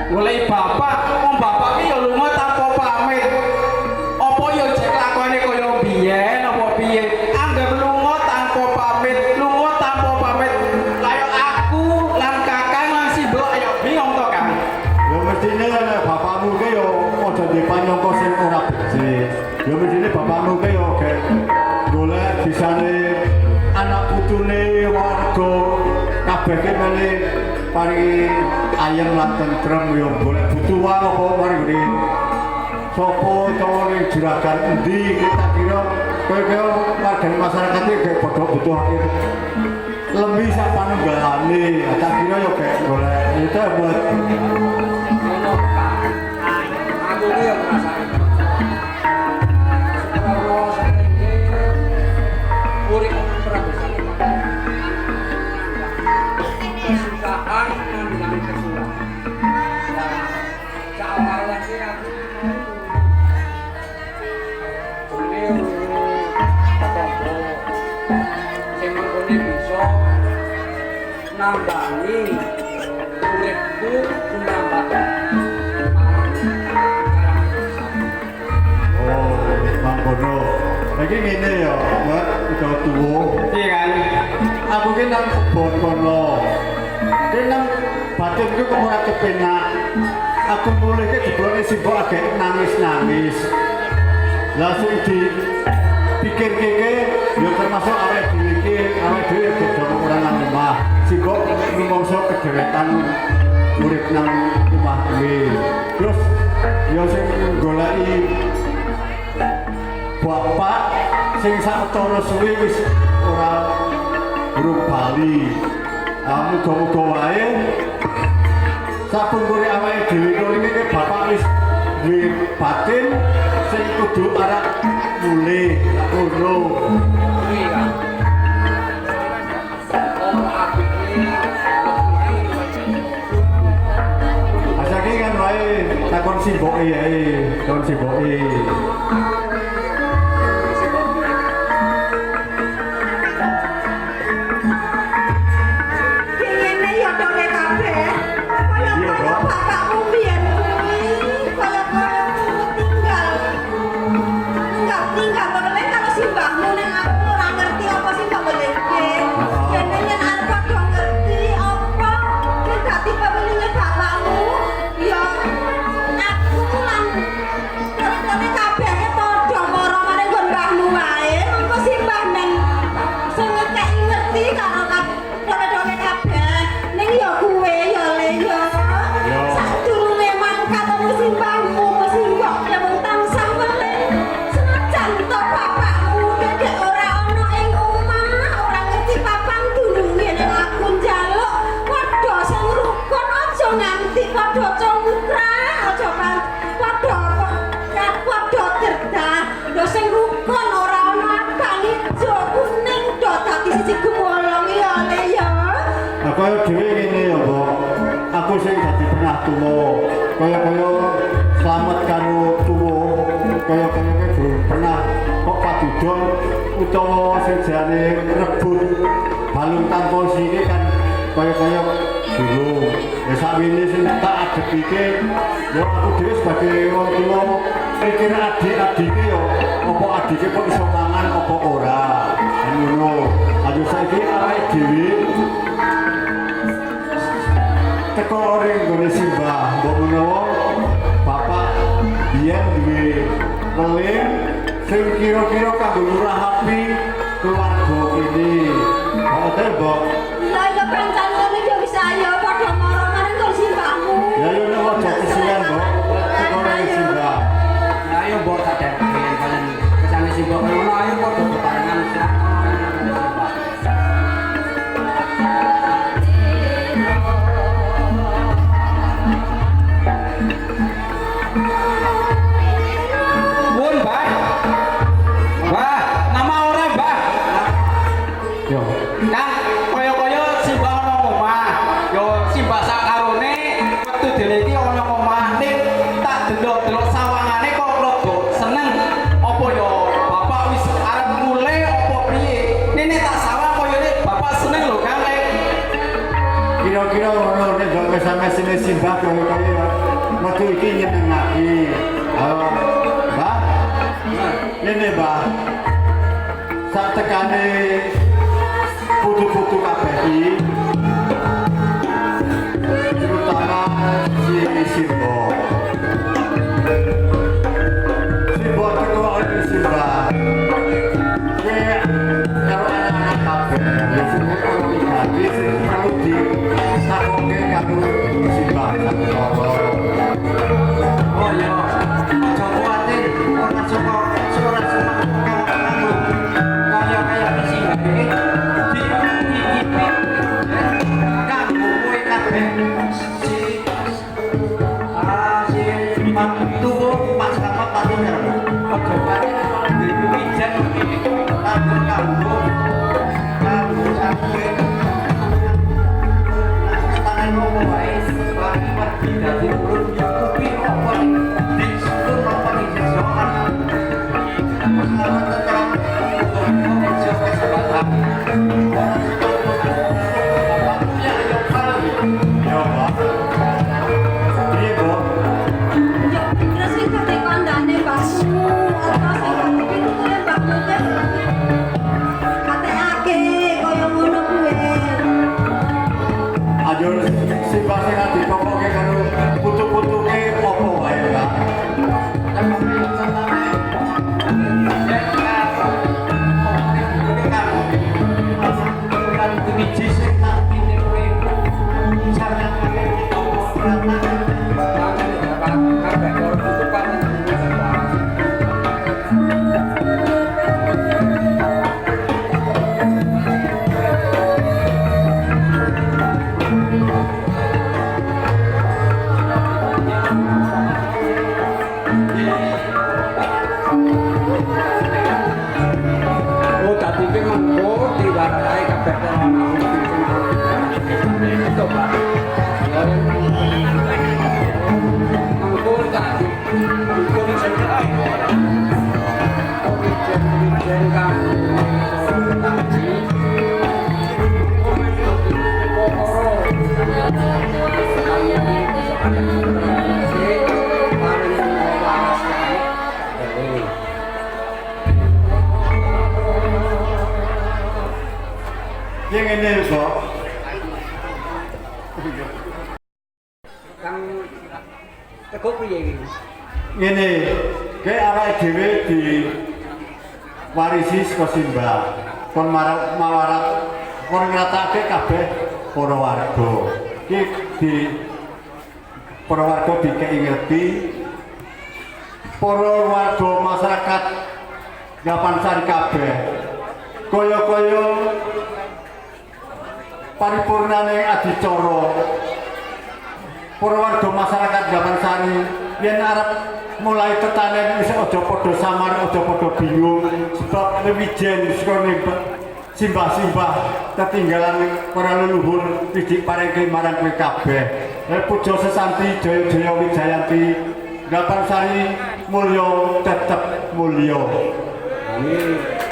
golek bapak, wong bapak ki ya lunga tanpa pamit. Apa ya jek lakone kaya biyen apa piye? Anggap lunga tanpa pamit, lunga tanpa pamit. Kaya aku lan Kakang lan Simbok ayo bingung to, Kang. Ya mestine bapakmu ki ya aja dipanyangka sing ora becik. Ya mestine bapakmu ki ya gek golek bisane anak putune warga kabeh ki mene paringi ayem lan tentrem ya golek butuh wae apa mari sapa utawa ning juragan endi kita kira kowe warga masyarakat iki gek padha butuh akhir lebih sak panunggalane tak kira ya gek golek itu buat ngono aku ki ya ngrasani ora saiki urip perabesane kesusahan nang kesusahan cawaran ki aku sing mengkone bisa nambani uripku nambah mangkono iki ngene ya Mbak udah tuwa Iya kan? aku ki nang kebon kono ki nang batinku kok ora kepenak aku mulih ki jebule Simbok agek nangis-nangis lah sing di pikir-pikir ya termasuk awake dhewe iki awake dhewe gedhe ora nang omah Simbok rumangsa kedhewetan urip nang omah dhewe terus ya sing goleki bapak sing sakcara suwi wis ora urung bali muga-muga wae sapungkure awake dhewe iki bapak wis duwe batin sing kudu arek mulih ngono kuwi kan asake kan wae takon Simboke ae takon Simboke kaya dhewe ngene ya, Mbok. Aku sing dadi tengah tuwa. Kaya-kaya slamet karo tuwa. Kaya-kaya durung pernah kok padudon utawa sejane rebut balung tanpa sini kan kaya-kaya durung. Ya sakwene sing tak adepike ya aku dhewe sebagai wong tuwa mikir adik-adike ya apa adike kok iso mangan apa ora. Ngono. Aduh saiki awake dhewe teko orang gone simbah mbok menawa bapak biyen duwe weling sing kira-kira kanggo ngurahapi keluarga ini hotel mbok lha ya pancen ngene yo wis ayo padha maro-maro karo simbahmu ya yo nek aja kesian mbok teko orang simbah ayo mbok sadar kalian kesane simbah ngono ayo padha bebarengan Kang, kaya-kaya simbah ana omah. Yo ngono nek kok wis sampe sine simbah kaya metu iki nyenengake. Halo. Mbah. Ini Mbah. Sak tekane putu-putu kabeh iki terutama si Simbo. Simbo teko ana simbah. Kalau anak-anak kabeh ya semua orang jadi perlu ditakoke karo simbah karo. Oh iya, aja kuatir, ora saka surat kalau kaya di sini. Di kanggo kowe kabeh si mantu pas sama patu karo. Aja kuatir di wijen kanggo sampe tangan ngono wae bagi pergi dadi urut kupi apa di situ apa di sesokan selamat datang untuk kesempatan ya yo kali Ya, Mbak. Piye, Bu? Ya, terus iki kate kandhane bakmu apa sing itu kuwi bakmu kate ake kaya ngono kuwi. Ayo simbah sing ditokoke karo putu-putuke apa wae, Mbak? Oh, tadi ki mengko diwarai kabeh ana itu Pak. Mengko tadi mengko sing wijen kang tadi Yang ini kok Kang teguk piye iki? ngene kayak awake dhewe di warisi saka simbah kon mawarat kon ngratake kabeh para warga iki di para warga dikeki ngerti para warga masyarakat Glapansari kabeh kaya-kaya paripurnane adicara para warga masyarakat Glapansari yen arep mulai tetanen wis aja padha samar aja padha bingung sebab wijen saka simbah-simbah ketinggalan para leluhur wis diparingke marang kowe kabeh puja sesanti jaya-jaya wijayanti Glapansari mulya tetep mulya. Amin.